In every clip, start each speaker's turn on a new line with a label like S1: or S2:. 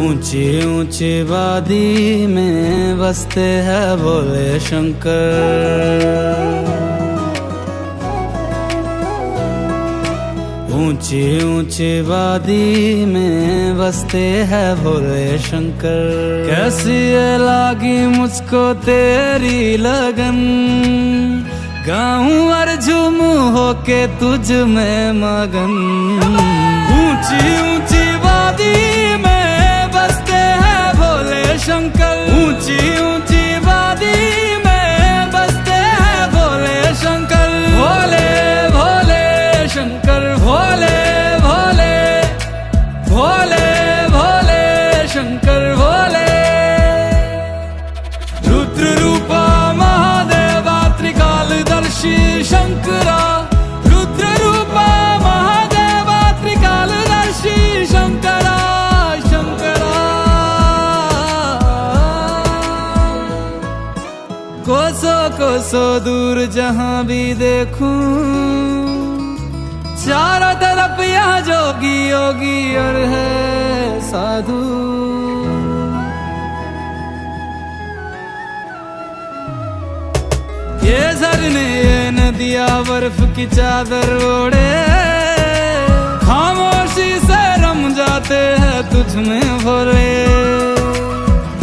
S1: ऊंची ऊंची वादी में बसते हैं भोले शंकर। ऊंची ऊंची वादी में बसते हैं भोले शंकर। कैसी है लागी मुझको तेरी लगन, गाऊं और झूमूं होके तुझ में मगन। ऊंची ऊंची वादी में बसते हैं भोले शंकर। ऊंची ऊंची वादी में बसते हैं भोले शंकर। भोले भोले शंकर, भोले भोले भोले भोले शंकर भोले। रुद्र रूपा महादेवा त्रिकालदर्शी शंकरा। रुद्र रूपा महादेवा त्रिकालदर्शी शंकरा शंकरा। कोसों कोसों दूर जहां भी देखूं, चारों तरफ यहाँ जोगी योगी और है साधु। ये झरने ये नदियाँ बर्फ की चादर ओढ़े, खामोशी से रम जाते हैं तुझ में भोले।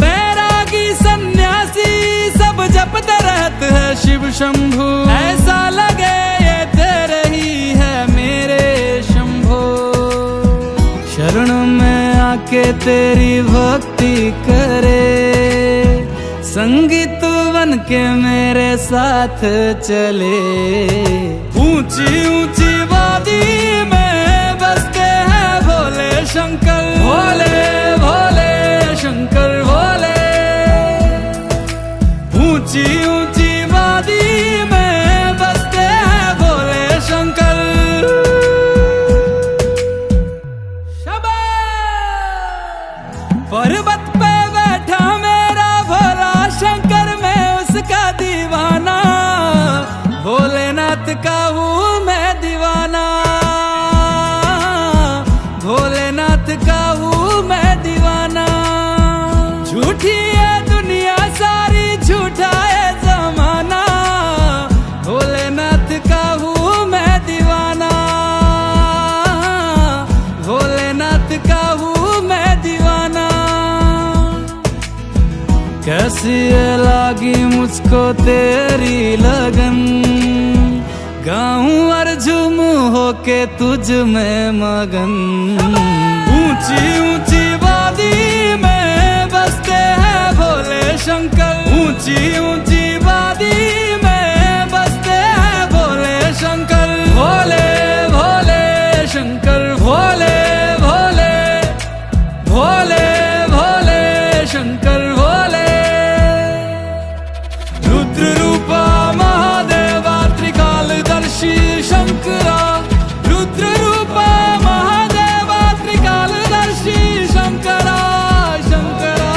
S1: बैरागी सन्यासी सब जपते रहते हैं शिव शंभु। ऐसा लगे ये तेरे ही है मेरे शंभो। शरण में आके तेरी भक्ति करे, संगीत बन के मेरे साथ चले। ऊंची ऊंची वादी में बसते हैं भोले शंकर। भोले भोले शंकर भोले। ऊंची ऊंची वादी में बसते हैं भोले शंकर। पर्वत पे बैठा मेरा भोला शंकर, मैं उसका दीवाना। भोलेनाथ का हूँ मैं दीवाना। भोलेनाथ का हूँ मैं दीवाना। झूठी है दुनिया सारी, झूठा है जमाना। भोलेनाथ का हूँ मैं दीवाना। भोलेनाथ का हूँ मैं दीवाना। कैसी है लागी मुझको तेरी लगन, गाऊं और झूमूं होके तुझ में मगन। ऊंची ऊंची वादी में बसते हैं भोले शंकर। ऊंची ऊंची वादी में बसते हैं भोले शंकर। भोले भोले शंकर भोले भोले भोले भोले शंकर भोले। रुद्र रूपा महादेवा त्रिकालदर्शी शंकरा। रुद्र रूपा महादेवा त्रिकालदर्शी शंकरा शंकरा।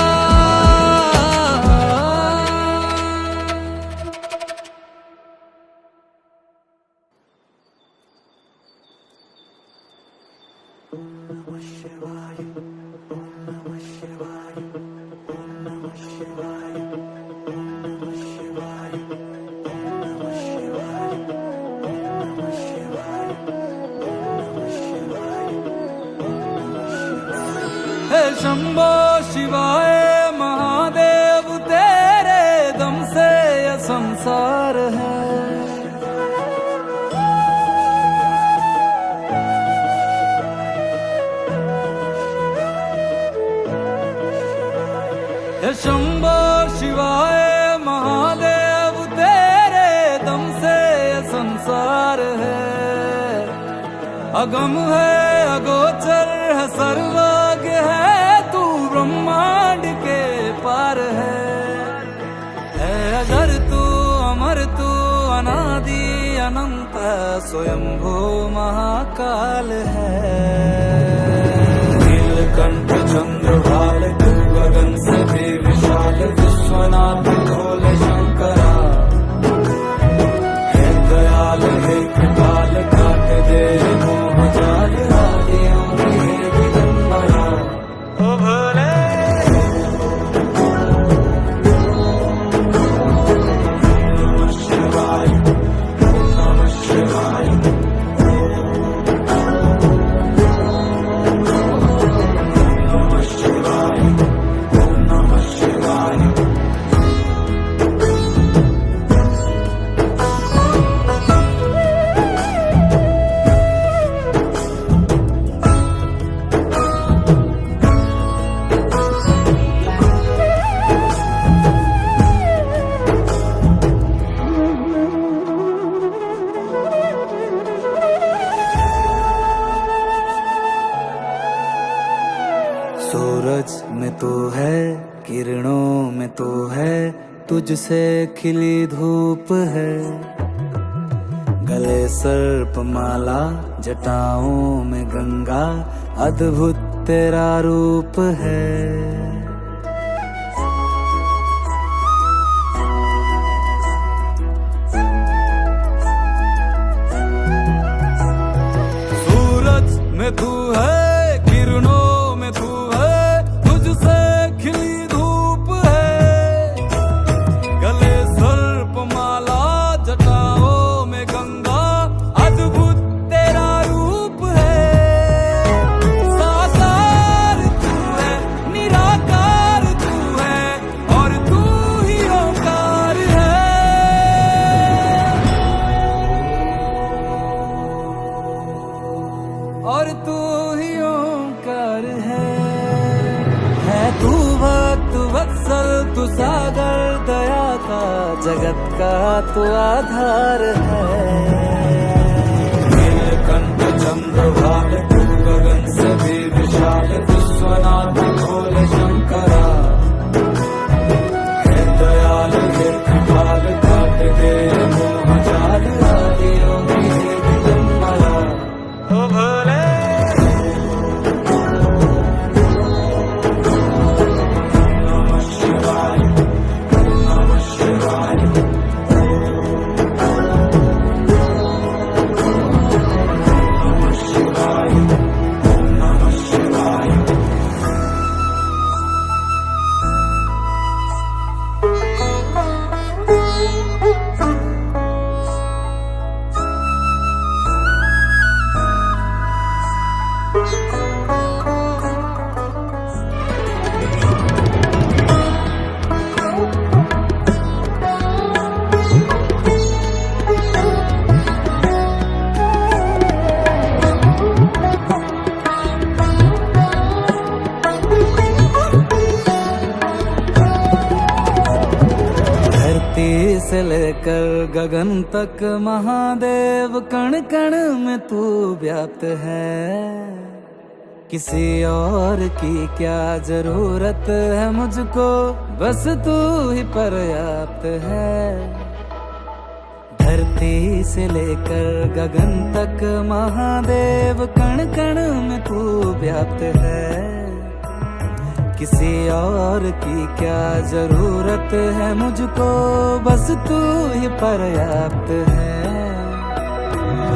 S1: हे शंभो शिवाय महादेव, तेरे दम से यह संसार है। हे शंभो शिवाय महादेव, तेरे दम से यह संसार है। अगम है अगोचर है सर्वज्ञ है, तू ब्रह्मांड के पार है अगर तू अमर तू अनादि अनंत स्वयंभू महाकाल है। नीलकंठ चंद्रभाल तू गगन से भी विशाल, विश्वनाथ भोले शंकरा। हे दयाल हे कृपाल, काट दे मोह जाल, आदियों की विडंबना। ओ भोले
S2: सूरज में तू है, किरणों में तू है, तुझसे खिली धूप है। गले सर्प माला, जटाओं में गंगा, अद्भुत तेरा रूप है। सूरज में तू है, किरणों में तू है, तुझसे खिली धूप है। गले सर्प माला, जटाओं में गंगा, अद्भुत तेरा रूप है। साकार तू है, निराकार तू है, और तू ही ओंकार है। और तू ही ओंकार है तू भक्त वत्सल, तू सागर दया का, जगत का तू आधार है। नीलकंठ चंद्रभाग, तू गगन सभी विशाल, विश्वनाथ भोले शंकरा। हे दयाल हे कृपाल, काट दे मोह जाल, आदि योगी हे दिगंबरा। ओ भोले से लेकर गगन तक महादेव, कण कण में तू व्याप्त है। किसी और की क्या जरूरत है मुझको, बस तू ही पर्याप्त है। धरती से लेकर गगन तक महादेव, कण कण में तू व्याप्त है। किसी और की क्या जरूरत है मुझको, बस तू ही पर्याप्त है।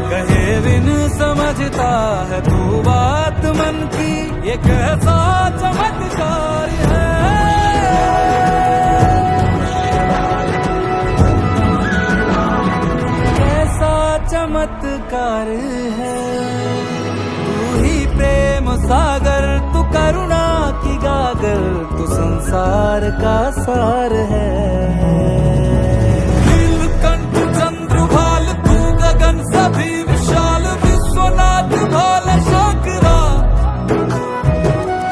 S2: कहे बिन समझता है तू बात मन की, ये कैसा चमत्कार है। कैसा चमत्कार है। तू ही प्रेम सागर, तू करुणा की गागर, तू संसार का सार है। नीलकंठ चंद्रभाल, तू गगन सभी विशाल, विश्वनाथ भोले शंकरा।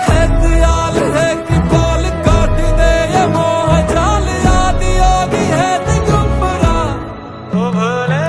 S2: है दयाल है कृपाल, काट दे ये मोह जाल, आदि योगी है दिगंबरा। ओ भोले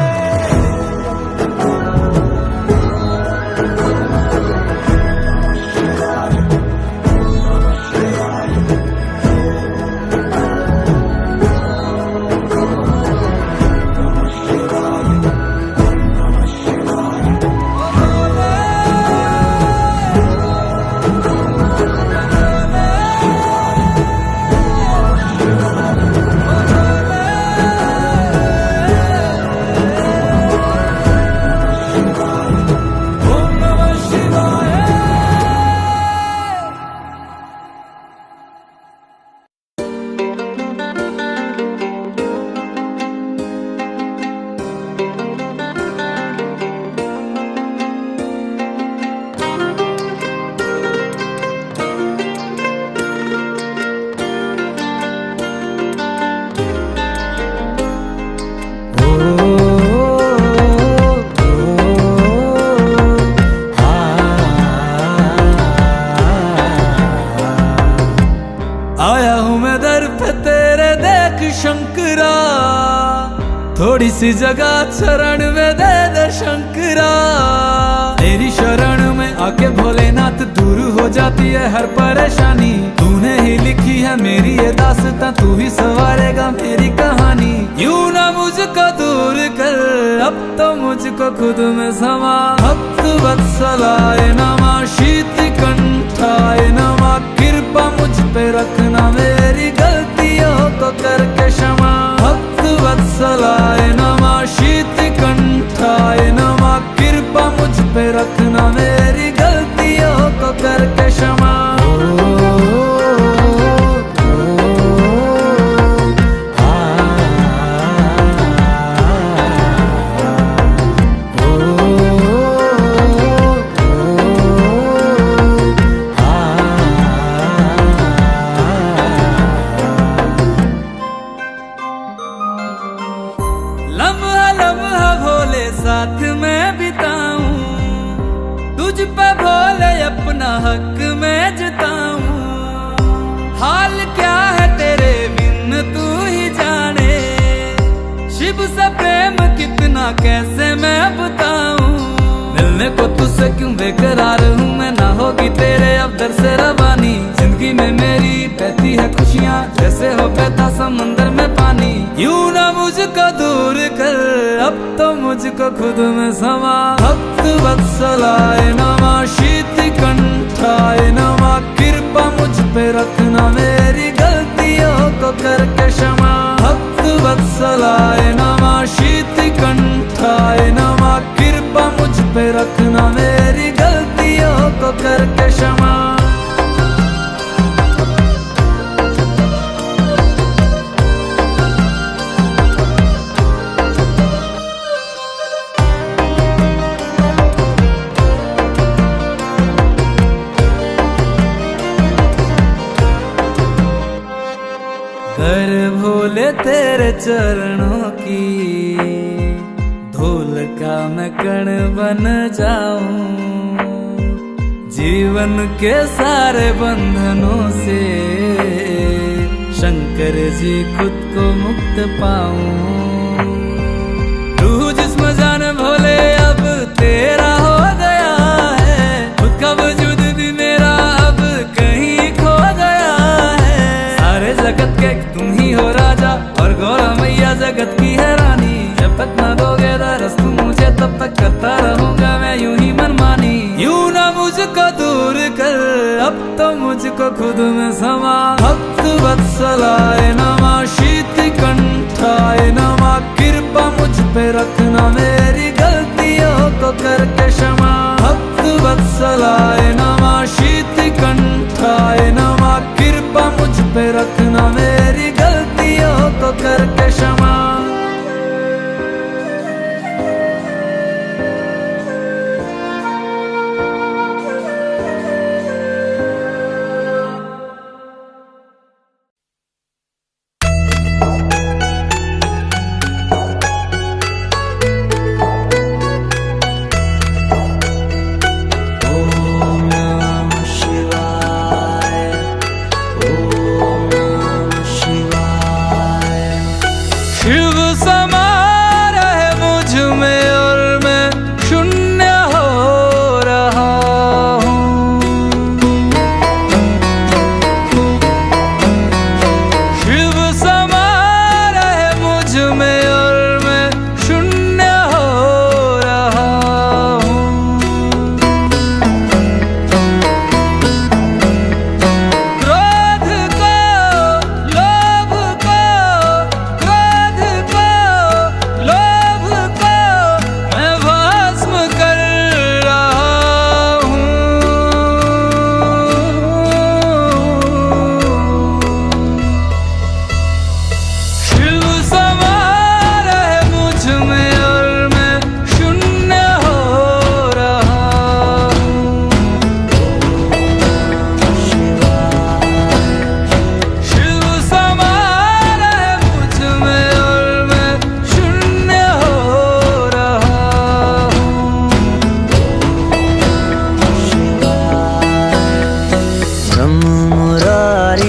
S2: शंकरा, थोड़ी सी जगह चरण में दे दे शंकरा। तेरी शरण में आके भोलेनाथ दूर हो जाती है हर परेशानी। तूने ही लिखी है मेरी ये दास्तां, तू ही संवारेगा मेरी कहानी। यूं ना मुझको दूर कर, अब तो मुझको खुद में समा। भक्त वत्सलाय नमः, शीत कंठाय नमः, कृपा मुझ पे रखना, मेरी गलतियों को करके क्षमा। भक्त वत्सलाय नमः, शीत कंठाय नमः, कृपा मुझ पे रखना, मेरी गलतियों को करके क्षमा। लम्हा लम्हा भोले साथ में बिताऊं, तुझ पे भोले अपना हक में जताऊं। हाल क्या है तेरे बिन तू ही जाने, शिव से प्रेम कितना कैसे मैं बताऊं। मिलने को तुझसे क्यों बेकरार हूँ मैं, ना होगी तेरे अब दर से रवानी। जिंदगी में मेरी बहती है खुशियाँ, जैसे हो बहता समंदर में पानी। यूं ना मुझको दूर कर, अब तो मुझको खुद में समा। भक्त वत्सलाय नमः, शीत कंठाय नमः, कृपा मुझ पे रखना, मेरी गलतियों को करके क्षमा। भक्त वत्सलाय नमः, शीत कंठाय नमः, कृपा मुझ पे रखना, मेरी गलतियों को करके क्षमा। कर भोले तेरे चरणों की धूल का मैं कण बन जाऊं, जीवन के सारे बंधनों से शंकर जी खुद को मुक्त पाऊं। रूह जिस्म जान भोले अब तेरा हो गया है, खुद का वजूद भी मेरा अब कहीं खो गया है। सारे जगत के तुम ही हो राजा, और गौरा मैया जगत की है रानी। जब तक ना दोगे दरस तुम मुझे, तब तक करता रहूंगा मैं यूं ही मनमानी। यूं ना मुझको दूर कर, अब तो मुझको खुद में समा। भक्त वत्सलाय नमः, शीत कंठाय नमः, कृपा मुझ पे रखना, मेरी गलतियों को करके क्षमा। भक्त वत्सलाय नमः, शीत कंठाय नमः, कृपा मुझ पे रखना, मेरी गलतियों को करके क्षमा।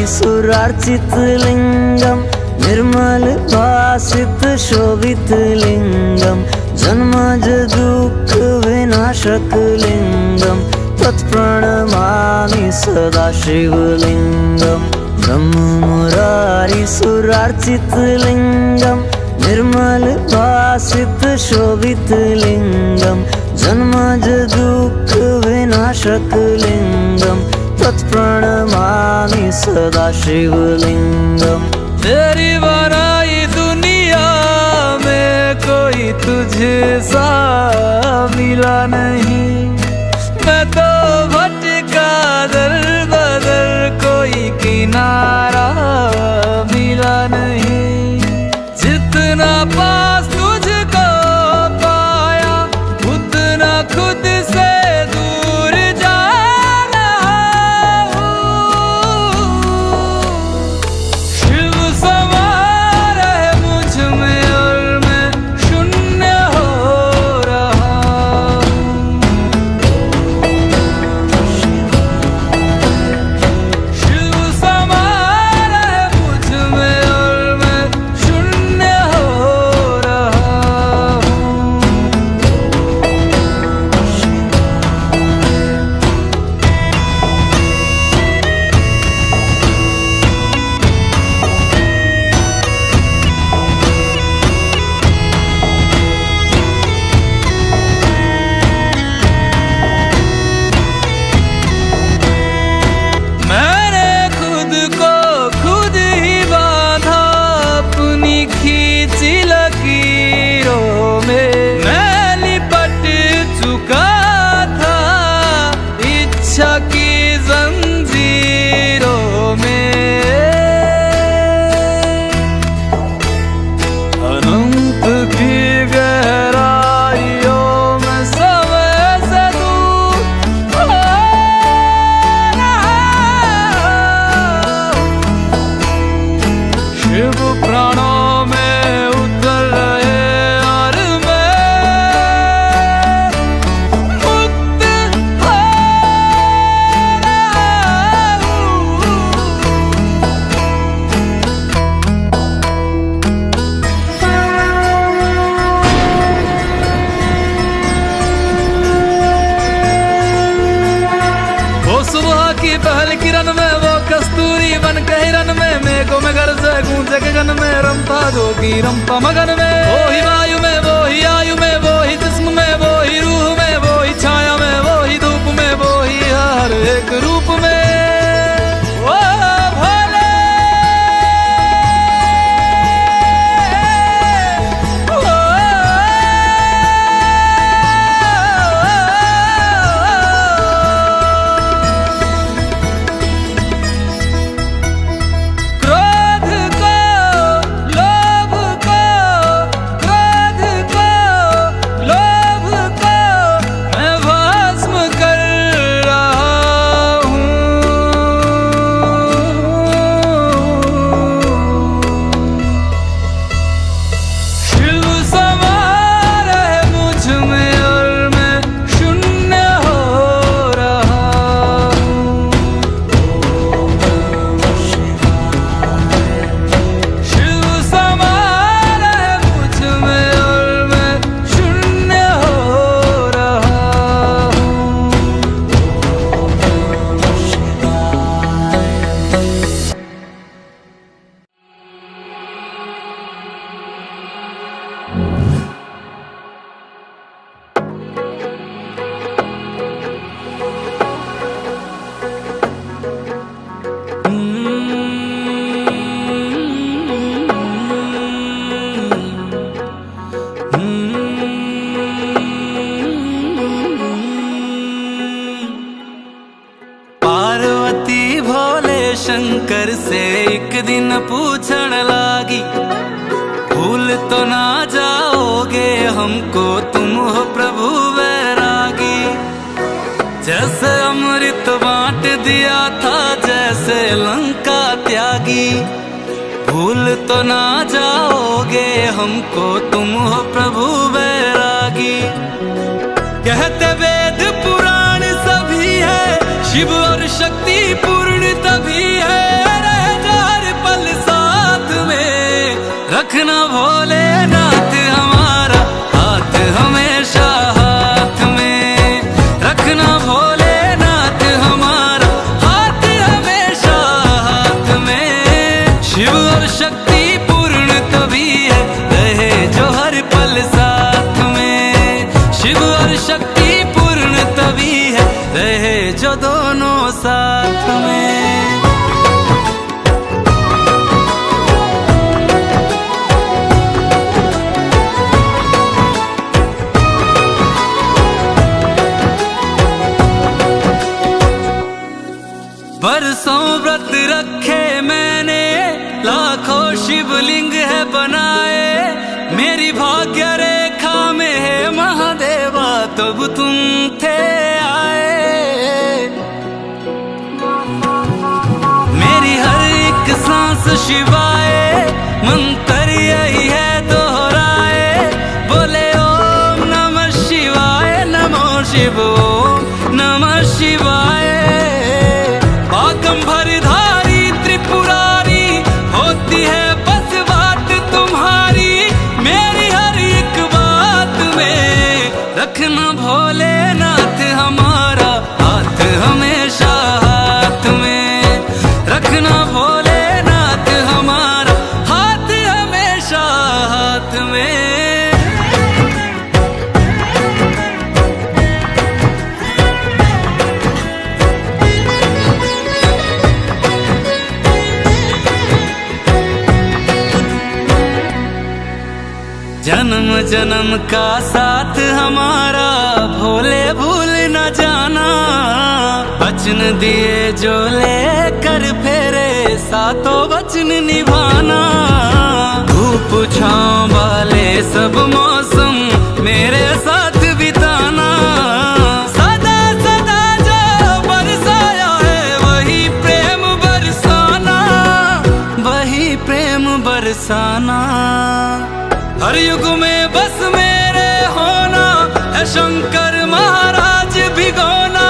S3: सुरार्चित लिंगम, निर्मल भासित शोभित लिंगम, जन्मज दुःख विनाशक लिंगम तत्प्रणमामि सदा शिवलिंगम। ब्रह्म मुरारी सुरार्चित लिंगम निर्मल भासित शोभित लिंगम। जन्मज दुःख विनाशक लिंगम तत्प्रणमामि सदा शिवलिंगम।
S2: तेरी बनाई दुनिया में कोई तुझे सा मिला नहीं। मैं तो भटका दर बदर कोई किनारा मिला नहीं। जितना पास तुझको पाया उतना खुद से दूर जाना। शिव समा रहे मुझ में और मैं शून्य हो रहा हूँ। शिव समा रहे मुझ में और मैं शून्य हो रहा हूँ। मैंने खुद को खुद ही बांधा अपनी खींची लकीरों में। मैं लिपट चुका था इच्छा की जंजीरों में। अनंत की गहराइयों में समय से दूर हो रहा हूँ। शिव प्राणों में उतर रहे और मैं मुक्त हो रहा हूँ। वो सुबह की पहल किरण में वो कस्तूरी बन के हिरन में। मेघों में घर से गूंजे गगन में रंपा जोगी रंपा मगन में। वो ही वायु में वो ही आयु में वो ही जिस्म में वो ही रूह में वो ही छाया में वो ही धूप में वो ही हर एक रूप में। वो भोले क्रोध को लोभ को क्रोध को लोभ को मैं भस्म कर रहा हूँ। शिव समा रहे मुझ में और मैं शून्य हो रहा हूँ। शिव समा रहे मुझ में और मैं शून्य हो रहा हूँ। पार्वती भोले शंकर से एक दिन पूछण लागी। भूल तो ना जाओगे हमको तुम हो प्रभु वैरागी। जैसे अमृत बांट दिया था जैसे लंका त्यागी। भूल तो ना जाओगे हमको तुम हो प्रभु वैरागी। कहते वेद पुराण सभी है शिव और शक्ति पूर्ण तभी है। रह जा हर पल साथ में रखना भोलेनाथ हमारा हाथ। बरसों व्रत रखे मैंने, लाखों शिवलिंग है बनाए, मेरी भाग्य रेखा में है महादेवा तब तुम थे आए। मेरी हर एक सांस शिवाय, मंत्र यही है दोहराए, बोले ओम नमः शिवाय, नमो शिव ओम नमः शिवाय। बागंबरधारी त्रिपुरारी होती है बस बात तुम्हारी, मेरी हर एक बात में रखना भोलेनाथ हमारा हाथ हमेशा हाथ में, रखना भोलेनाथ हमारा हाथ हमेशा हाथ में। जन्म जन्म का साथ हमारा भोले भूल न जाना, वचन दिए जो लेकर फेरे सातों वचन निभाना। धूप छांव वाले सब मौसम मेरे साथ बिताना, सदा सदा जो बरसाया है वही प्रेम बरसाना, वही प्रेम बरसाना। हर युग में बस मेरे होना है शंकर महाराज भिगोना,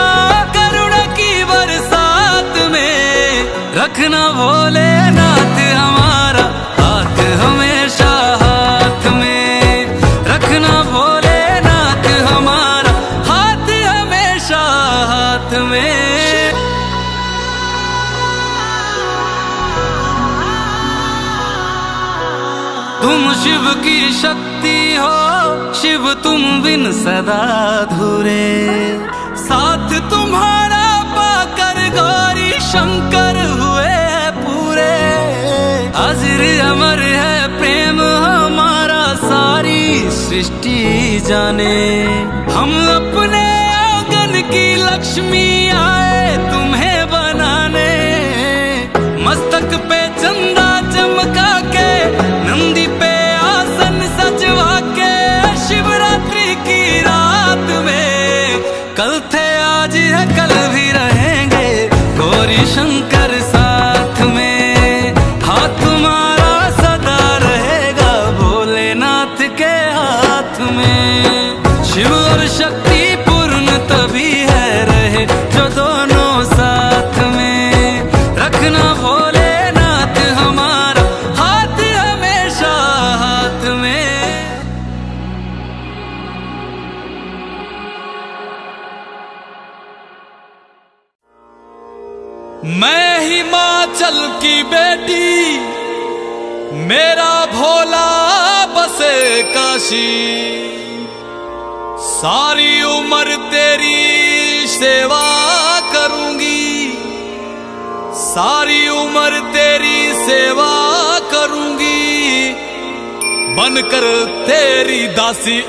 S2: करुणा की बरसात में रखना भोलेनाथ हमारा हाथ हमेशा हाथ में, रखना भोलेनाथ हमारा हाथ हमेशा हाथ में। तुम शिव की शक्ति हो, शिव तुम बिन सदा अधूरे, साथ तुम्हारा पाकर गौरी शंकर हुए पूरे। अजर अमर है प्रेम हमारा सारी सृष्टि जाने, हम अपने आंगन की लक्ष्मी आए तुम्हें बनाने। मस्तक पे चंदा चमका के, नंदी पे आसन सजवा के, शिवरात्रि की रात में कल थे आज है कल भी रहेंगे गौरी शंकर साथ में। हाथ तुम्हारा सदा रहेगा भोलेनाथ के हाथ में। शिव और शक्ति पूर्ण तभी है रहे जो दोनों साथ में, रखना भोलेनाथ हमारा हाथ हमेशा हाथ में।
S1: मैं हिमाचल की बेटी, मेरा भोला बसे काशी, सारी उम्र तेरी सेवा करूंगी, सारी उम्र तेरी सेवा करूंगी, बनकर तेरी दासी।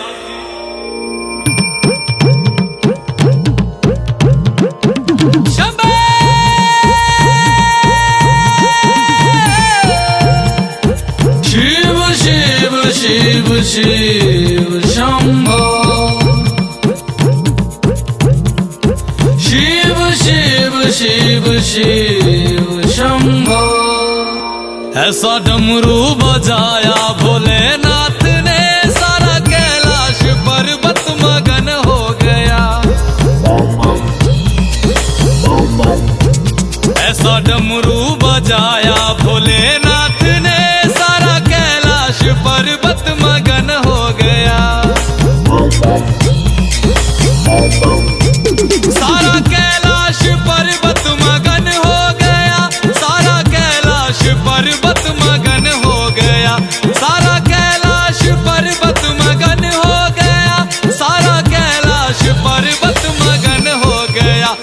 S1: शिव शिव शिव शिव शंभो, शिव शिव शिव शिव शंभो। ऐसा डमरू बजाया भोलेनाथ ने, सारा कैलाश पर्वत मगन हो गया। ऐसा डमरू बजाया भोलेनाथ ने, सारा कैलाश पर्वत मगन हो गया। सारा कैलाश पर्वत मगन हो गया, सारा कैलाश पर्वत मगन हो गया, सारा कैलाश पर्वत मगन हो गया, सारा कैलाश पर्वत मगन हो गया।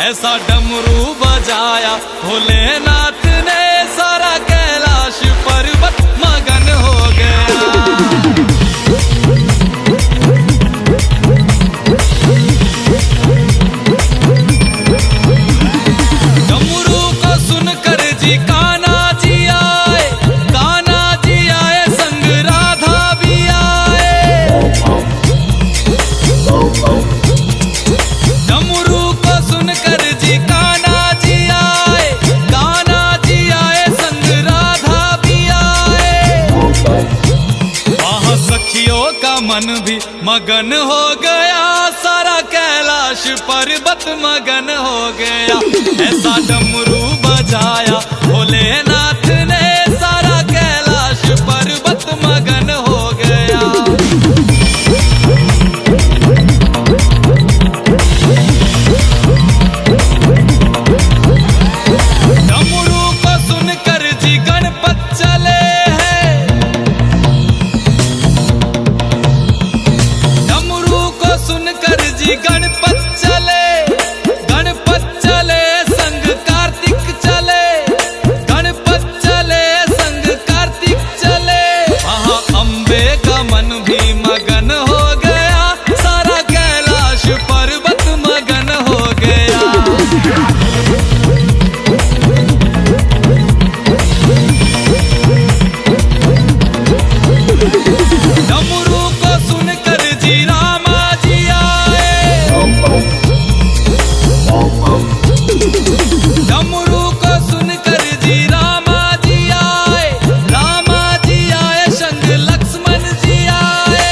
S1: ऐसा डमरू बजाया भोलेनाथ ने, सारा कैलाश पर्वत मगन हो गया। डमरू को मन भी मगन हो गया, सारा कैलाश पर्वत मगन हो गया। ऐसा डमरू बजाया भोलेनाथ ने, सारा कैलाश पर्वत मगन हो गया। डमरू को सुनकर जी गणपत चले हैं, डमरू को सुनकर जी गणपत चले, गणपत चले संग कार्तिक चले, गणपत चले संग कार्तिक चले। वहाँ अम्बे का मन भी मगन हो गया, सारा कैलाश पर्वत मगन हो गया। डमरू को सुनकर जी रामा जी आए, डमरू को सुनकर जी रामा जी आए, रामा जी आए संग लक्ष्मण जी आए।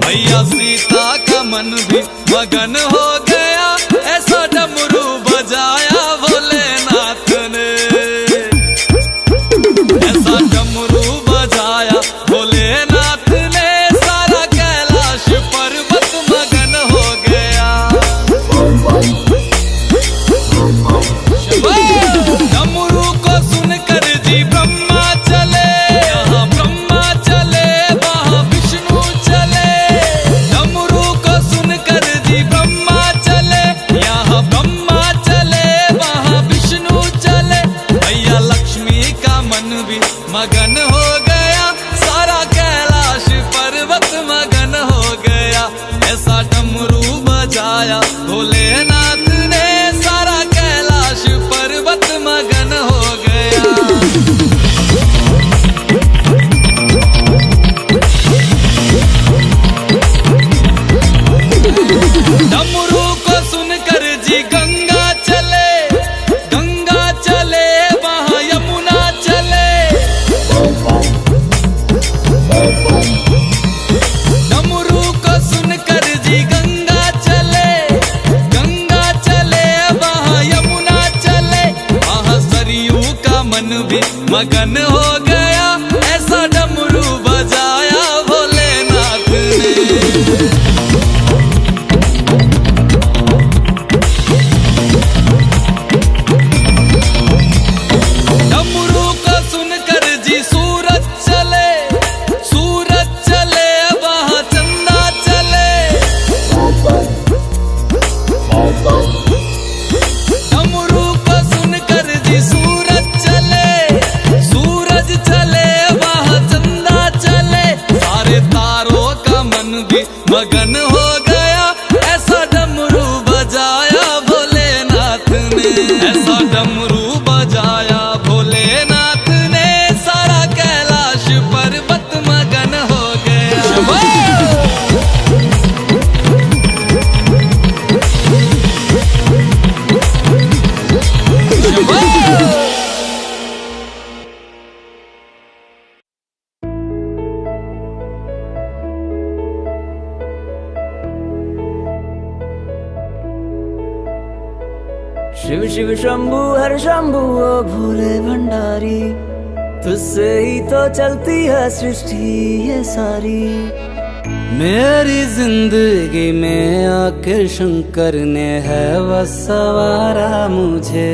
S1: भैया सीता का मन भी मगन हो गया, ऐसा डमरू बजाया भोलेनाथ ने, ऐसा डमरू बजाया भोलेनाथ ने, सारा कैलाश पर्वत मगन हो गया। डमरू को सुनकर जी ब्रह्मा चले, यहाँ ब्रह्मा चले वहाँ विष्णु चले, डमरू को सुनकर जी ब्रह्मा चले, यहाँ ब्रह्मा चले वहाँ विष्णु चले। भैया लक्ष्मी का मन भी मगन हो गया, सारा कैलाश पर्वत मगन हो गया। ऐसा डमरू बजाया भोलेनाथ ने, सारा कैलाश पर्वत मगन हो गया। डमरू को सुनकर जी गंगा चले, गंगा चले वहाँ यमुना चले, डमरू को सुनकर जी गंगा चले, गंगा चले वहाँ यमुना चले। वहाँ सरयू का मन भी मगन हो गया, ऐसा डमरू बजाया भोलेनाथ ने। डमरू को सुनकर जी सूरज चले, सूरज चले वहाँ चंदा चले, डमरू को सुनकर जी सूरज चले, सूरज चले वहाँ चंदा चले। सारे तारों का मन भी मगन हो गया, ऐसा डमरू बजाया भोलेनाथ ने, ऐसा डमरू बजाया भोलेनाथ ने, सारा कैलाश पर्वत मगन हो गया।
S3: शिव शिव शंभु हर शंभु ओ भोले भंडारी, तुझसे ही तो चलती है सृष्टि ये सारी।
S2: मेरी जिंदगी में आके शंकर ने है बस सवारा मुझे,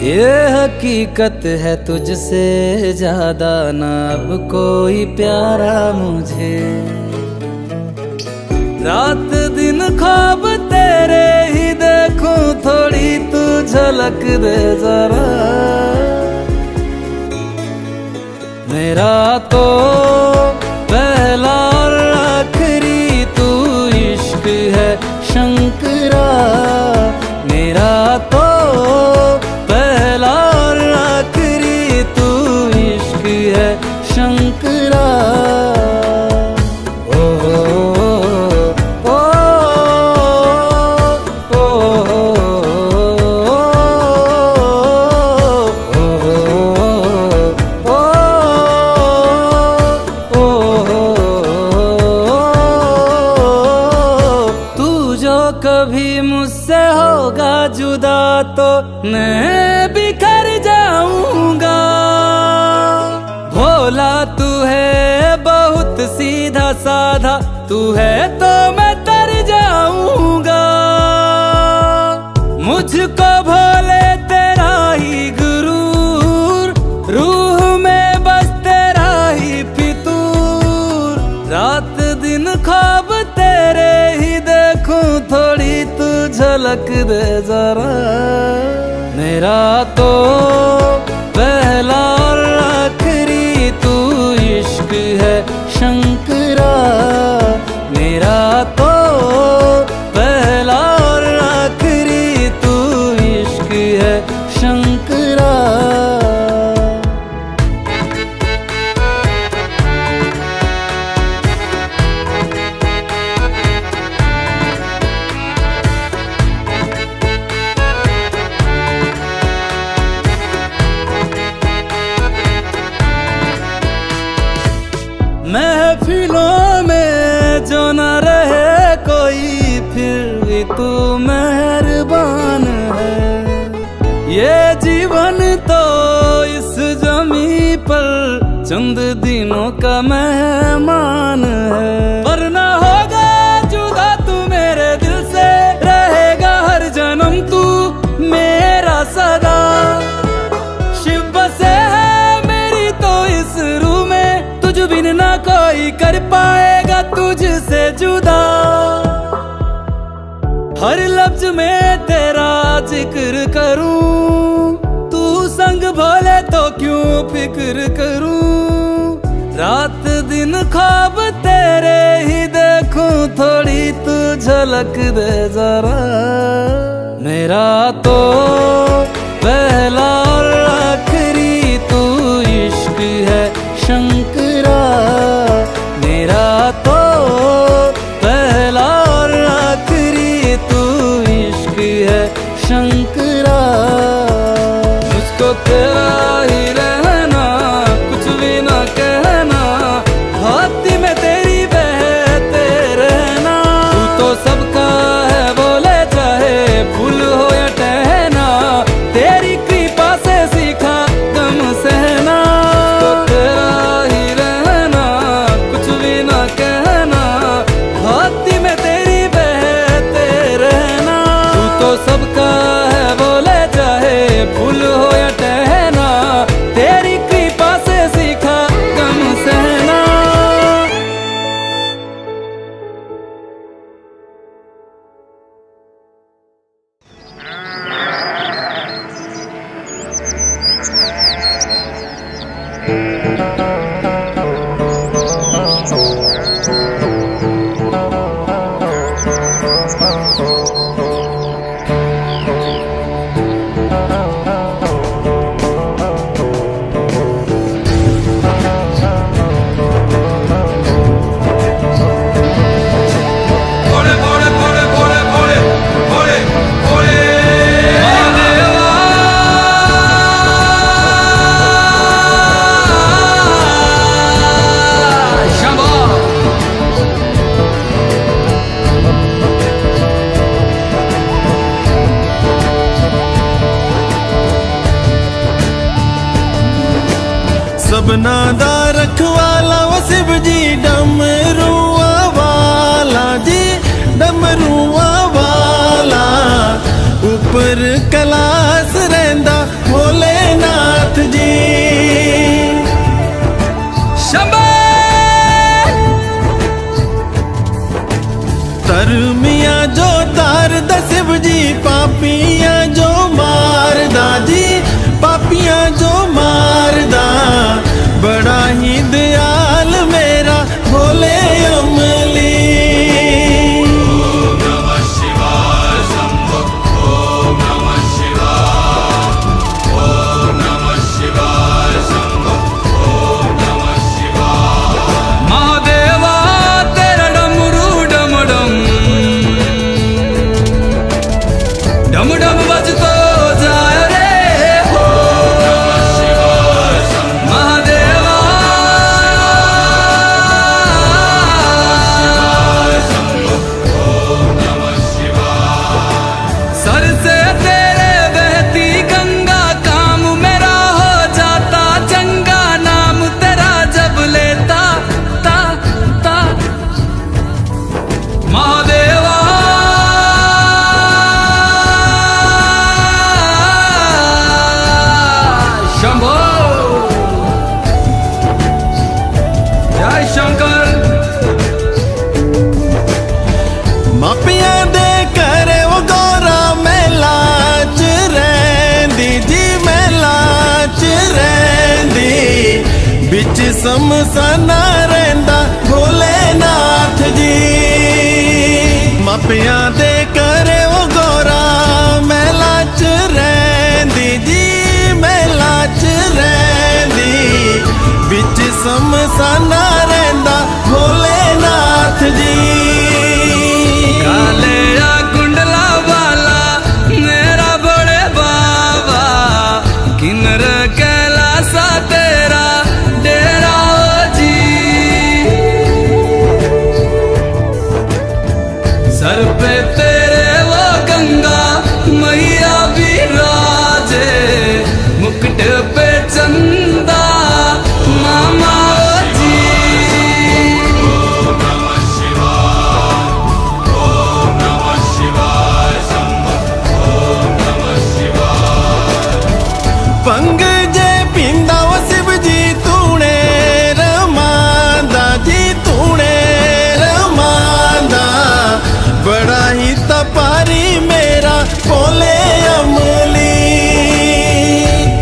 S2: ये हकीकत है तुझसे ज्यादा ना अब कोई प्यारा मुझे। रात दिन ख्वाब तेरे ही देखूं, थोड़ी तू झलक दे जरा। मेरा तो पहला और आखिरी तू इश्क है शंकरा, मेरा तो पहला और आखिरी तू इश्क है शंकरा।
S1: मुझसे होगा जुदा तो मैं बिखर जाऊंगा। भोला तू है बहुत सीधा साधा, तू है तो मैं तर जाऊंगा। मुझको भोले तेरा ही गुरूर, रूह में बस तेरा ही फितूर। रात दिन ख्वाब तेरे ही देखूं, थोड़ी तू झलक दे जरा। मेरा तो पहला और आखिरी तू इश्क है शंकरा। मेरा तो पहला और आखिरी तू इश्क है शंकरा। महफिलों में जो न रहे कोई, फिर भी तू मेहरबान है। ये जीवन तो इस जमी पर चंद दिनों का मेहमान है। पर न होगा जुदा तू मेरे दिल से, रहेगा हर जन्म तू मेरा सदा। शिव बसे है मेरी तो इस रूह में, तुझ बिन ना कोई कर पाएगा तुझसे जुदा। हर लफ्ज में तेरा जिक्र करूं, तू संग भोले तो क्यों फिक्र करूं। रात दिन ख्वाब तेरे ही देखूं, थोड़ी तू झलक दे जरा। मेरा तो पहला और आखिरी तू इश्क है शंकरा। मेरा तो पहला और आखिरी तू इश्क है शंकरा। मुझको तेरा ही रहना, कुछ भी ना कहना, हाथी में तेरी बहते रहना। तू तो सबका है बोले चाहे फूल हो या टहना, तेरी कृपा से सीखा गम सहना। तो तेरा ही रहना, कुछ भी ना कहना, हाथी में तेरी बहते रहना। तू तो सबका है बोले चाहे फूल हो या टहना, तेरी कृपा से सीखा गम सहना।
S4: सबना दा रखवाला वो शिव जी, डमरुआ वाला जी, डमरुआ वाला। ऊपर कैलाश रहिंदा भोलेनाथ जी।
S1: शंभो
S4: तरमिया जो तार दा शिव जी, पापिया जो मारदा जी, पापिया जो मारदा। बड़ा ही दयाल मेरा भोले अमली।
S5: ओम नमः शिवाय शंभो, ओम नमः शिवाय।
S4: ਸਮਸਾਨਾ ਰਹਿੰਦਾ ਭੋਲੇਨਾਥ ਜੀ। ਮਾਪਿਆਂ ਦੇ ਘਰੇ ਉਹ ਗੋਰਾ ਮਹਿਲਾ ਚ ਰਹਿੰਦੀ ਜੀ, ਮਹਿਲਾ ਚ ਰਹਿੰਦੀ, ਵਿੱਚ ਸਮਸਾਨਾ ਰਹਿੰਦਾ ਭੋਲੇਨਾਥ ਜੀ।
S1: कालिया कुंडला वाला मेरा बड़े बाबा, किन्नर कैलासा तेरा डेरा ओ जी। सर पे तेरे वो गंगा मैया विराजे, मुकुट पे चंदा मामा ओ जी।
S4: ਭੰਗ ਜੇ ਪੀਂਦਾ ਉਹ शिव जी ਤੂਣੇ ਰਮਾਂਦਾ ਜੀ, ਤੂਣੇ ਰਮਾਂਦਾ, ਬੜਾ ਹੀ ਤਪਾਰੀ ਮੇਰਾ ਭੋਲੇ ਅਮਲੀ।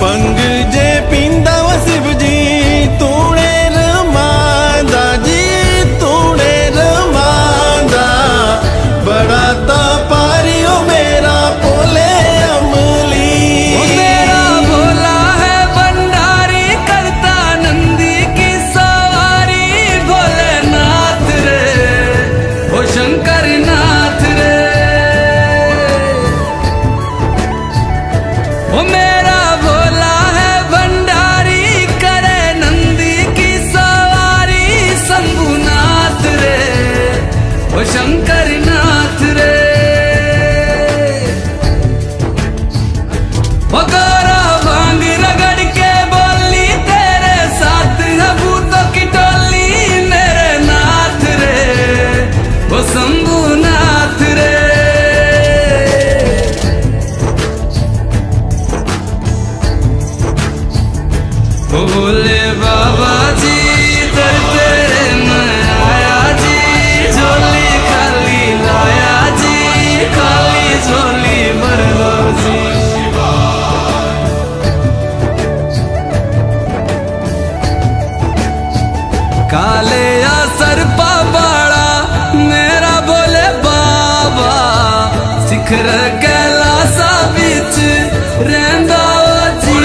S4: ਭੰਗ ਜੇ ਪੀਂਦਾ ਉਹ शिव जी ਤੂਣੇ ਰਮਾਂਦਾ ਜੀ, ਤੂਣੇ ਰਮਾਂਦਾ, ਬੜਾ ਤਪਾਰੀ ਉਹ ਮੇਰਾ ਭੋਲੇ ਅਮਲੀ।
S1: वो मेरा भोला है भंडारी, करता नंदी की सवारी, भोलेनाथ रे ओ शंकर नाथ रे। वो मेरा भोला है भंडारी, करे नंदी की सवारी, शंभुनाथ रे ओ शंकर नाथ रे। वगोरा भांग रगड़ के बोली, तेरे साथ है भूतों की टोली, मेरे नाथ रे वो शंभुनाथ रे। ओ भोले बाबा जी दर तेरे मैं आया जी, झोली खाली लाया जी, खाली झोली भर लो जी। कालिया सरपा बाड़ा मेरा भोले बाबा, शिखर कैलासा बिच रहंदा ओ जी।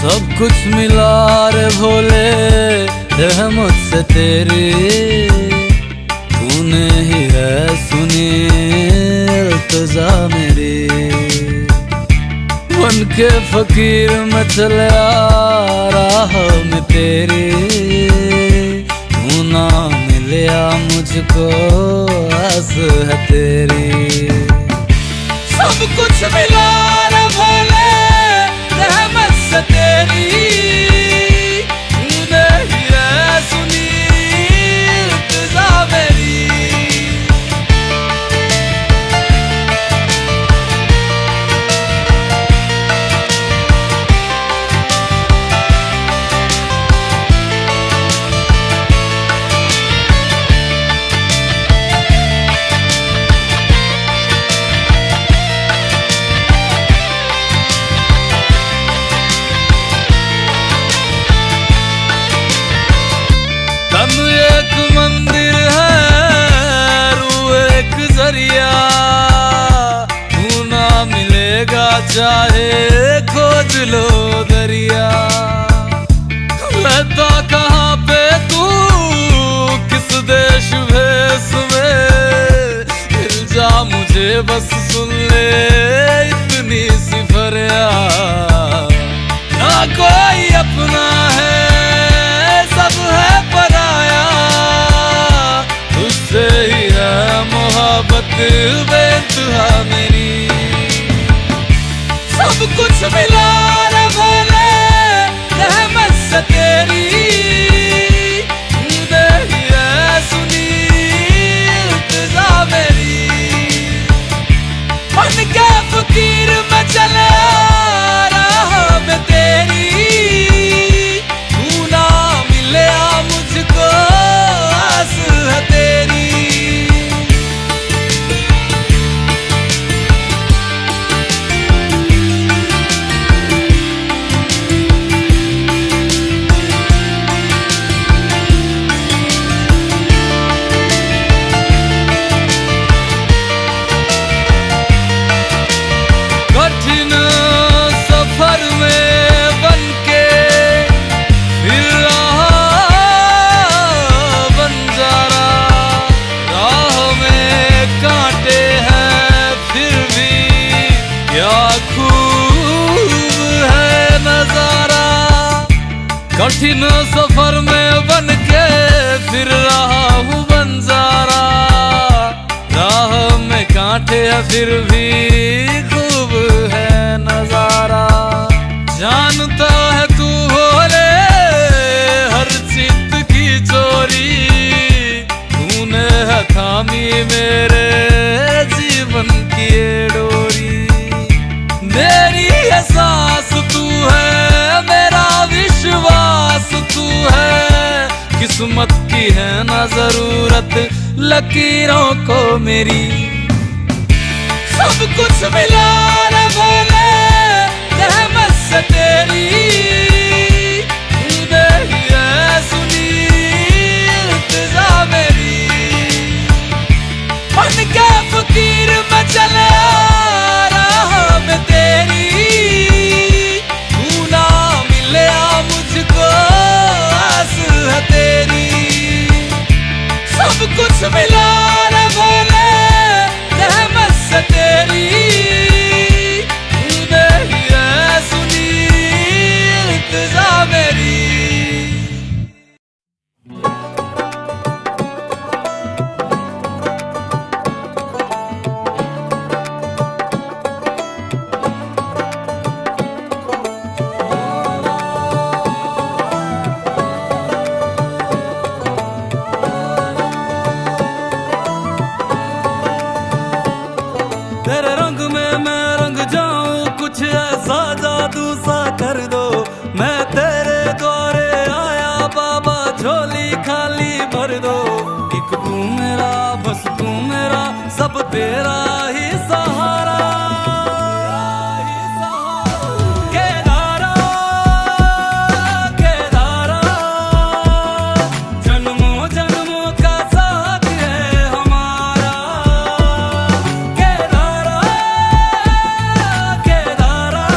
S1: सब कुछ मिला रे भोले रहमत से तेरी, तूने ही है सुनी इल्तिजा मेरी। बन के फकीर मैं चला राह में तेरी, तू ना मिलिया मुझको आस है तेरी। सब कुछ मिला रे भोले रहमत से तेरी, तूने ही है सुनी इल्तिजा मेरी। नजरिया, तू ना मिलेगा चाहे खोज लो दरिया। रहता कहाँ पे तू, किस देश भेस में, मिल जा मुझे बस सुन ले इतनी सी फरियाद। ना कोई अपना है, सब है पराया, तुझसे ही है मोहब्बत बेइंतहा मेरी। सब कुछ मिला रे भले रहमत से तेरी, दे ही है सुनी इल्तिजा मेरी। बन के फकीर में चले राह में तेरी, तू ना मिले मुझको आस है तेरी। कठिन सफर में बनके फिर रहा बंजारा, राह में कांटे हैं फिर भी क्या खूब है नजारा। कठिन सफर में बनके फिर रहा हूँ बंजारा, राह में कांटे हैं फिर भी खूब है नजारा। जानता है तू भोले हर चित्त की चोरी, तूने है थामी मेरे जीवन की ये डोरी। मेरी है सांस तू है, मेरा विश्वास तू है, किस्मत की है ना जरूरत लकीरों को मेरी। सब कुछ मिला रे भले रहमत से तेरी, तू दे ही है सुनी इल्तिजा मेरी। बन के फकीर में चले राह में तेरी, तू ना मिले मुझको आस है तेरी। सब कुछ मिला रे भले रहमत से तेरी, तू दे ही है सुनी इल्तिजा मेरी। तेरे रंग में मैं रंग जाऊं, कुछ ऐसा जादू सा कर दो। मैं तेरे द्वारे आया बाबा, झोली खाली भर दो। एक तू मेरा बस तू मेरा, सब तेरा ही सहारा। केदारा केदारा, जन्मों जन्मों का साथ है हमारा। केदारा केदारा,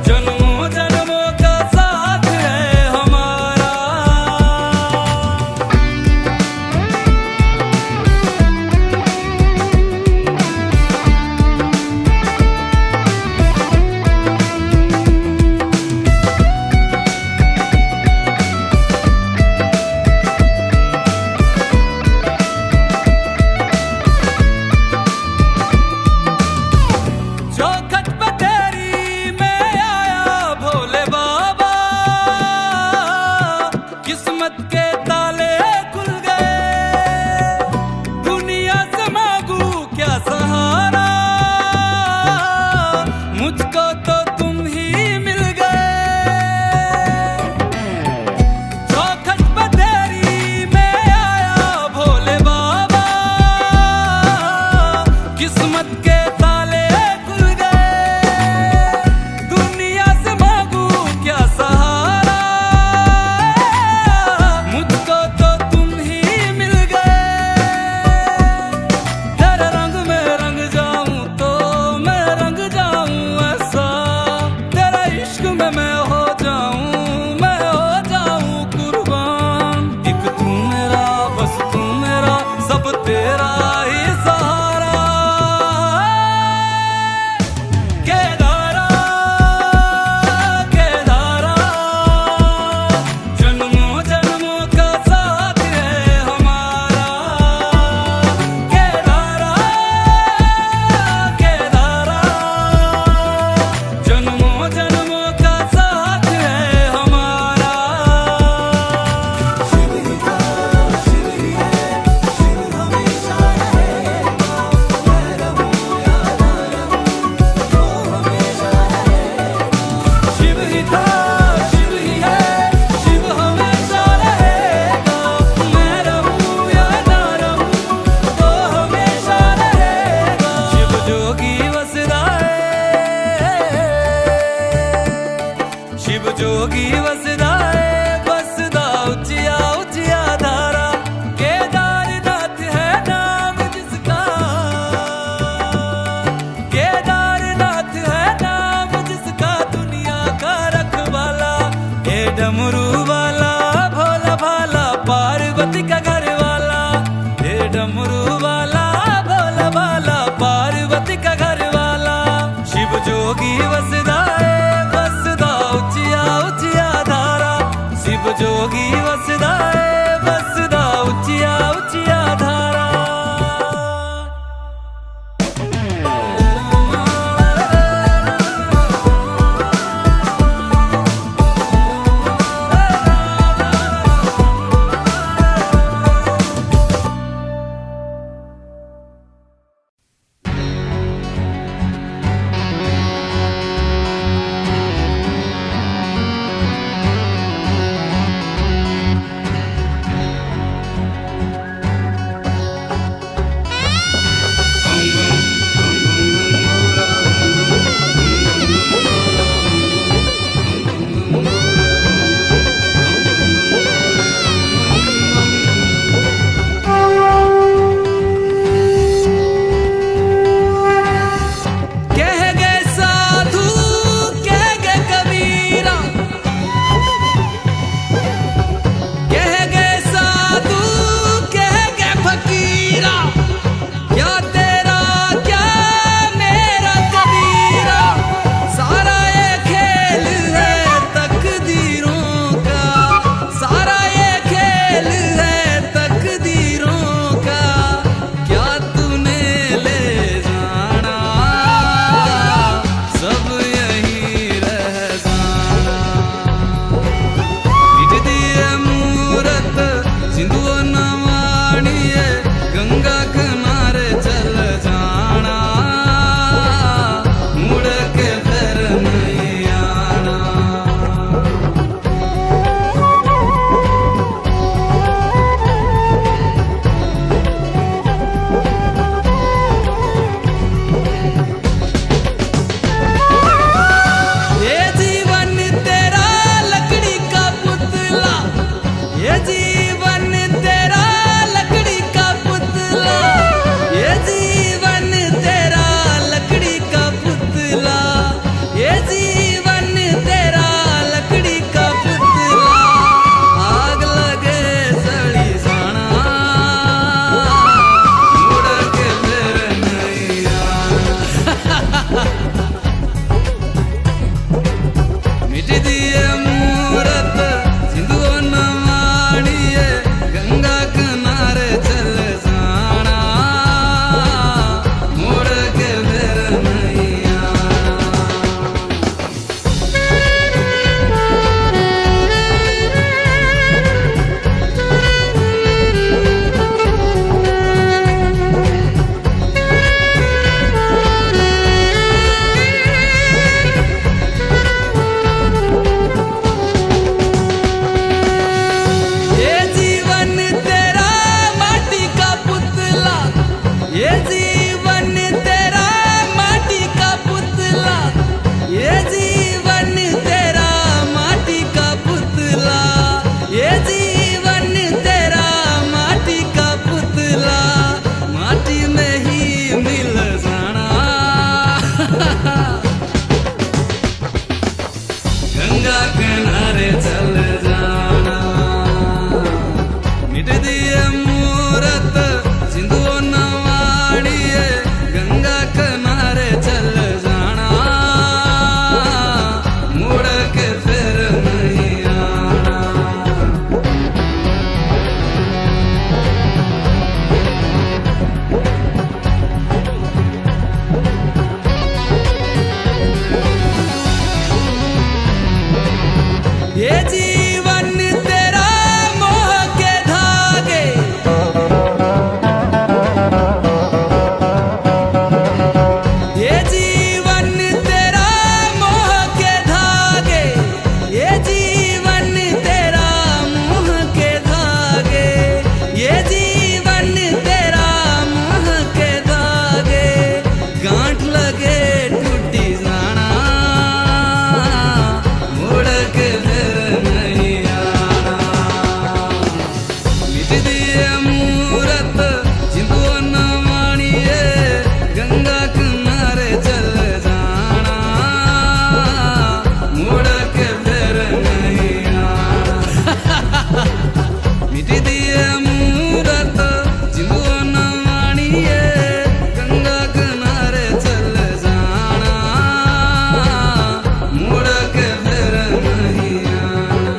S1: जन्मों जन्मों का साथ है हमारा। ये जीवन तेरा माटी का पुतला, ये जीवन तेरा माटी का पुतला, ये जीवन तेरा माटी का पुतला, माटी में ही मिल जाना। गंगा किनारे चल जाना, मिट दिए मूरत सिंधु नवाड़िए, गंगा किनारे चल जाना, मुड़ के फिर नहीं आना। ये जीवन तेरा मोह के धागे, ये जीवन तेरा मोह के धागे, ये जीवन तेरा मोह के धागे, ये जीवन तेरा मोह के धागे, गांठ लगे टूटी जाना, मुड़ के फिर नहीं आना। मिट दिए मूरत सिंधु नवाड़िए, गंगा किनारे चल जाना, मुड़ के फिर नहीं आना। मिट दिए मूरत सिंधु नवाड़िए, गंगा किनारे चल जाना, मुड़ के फिर नहीं आना।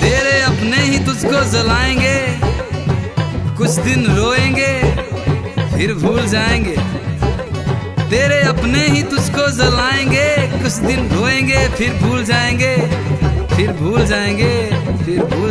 S1: तेरे अपने ही तुझको जलाएंगे, कुछ दिन रोएंगे फिर भूल जाएंगे। तेरे अपने ही तुझको जलाएंगे, कुछ दिन रोएंगे फिर भूल जाएंगे, फिर भूल जाएंगे, फिर भूल